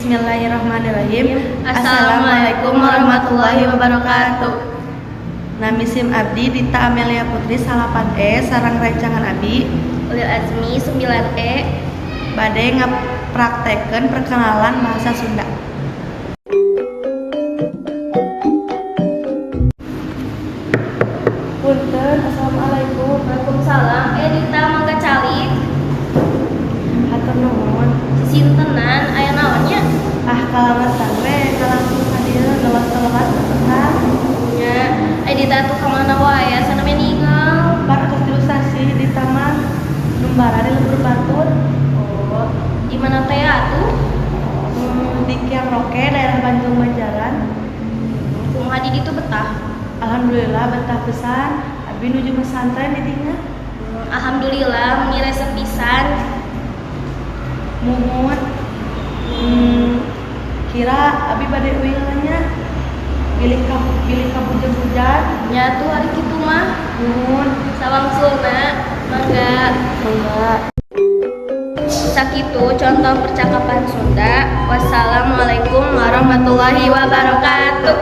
Bismillahirrahmanirrahim. Assalamualaikum warahmatullahi wabarakatuh. Nami sim abdi Dita Amelia Putri 8E sareng rancangan abdi Ulil Azmi 9E bade ngapraktekeun perkenalan bahasa Sunda. Punten, assalamualaikum. Waalaikumsalam. Dita mangga calik. Hatur nuhun. Sintenan aya naonnya? Kalamatan we langsung hadir lewas-lewas peserta. Nya, Dita tuh kemana wae? Sana meninggal. Bar atas ilustrasi di taman Numbara di Lembur Batur. Oh, di mana teh atuh? Di Kiang Roke, daerah Banjung Banjaran. Kumaha di ditu betah? Alhamdulillah betah pisan. Abi nuju pesantren di dinya. Alhamdulillah mengira sepisan. Muhun. Kira abi bade uingannya. Bilih ka bujang-bujang. Nya tuh hari kitu mah. Muhun. Sawangsulna mangga. Sakitu contoh percakapan Sunda. Wassalamualaikum warahmatullahi wabarakatuh.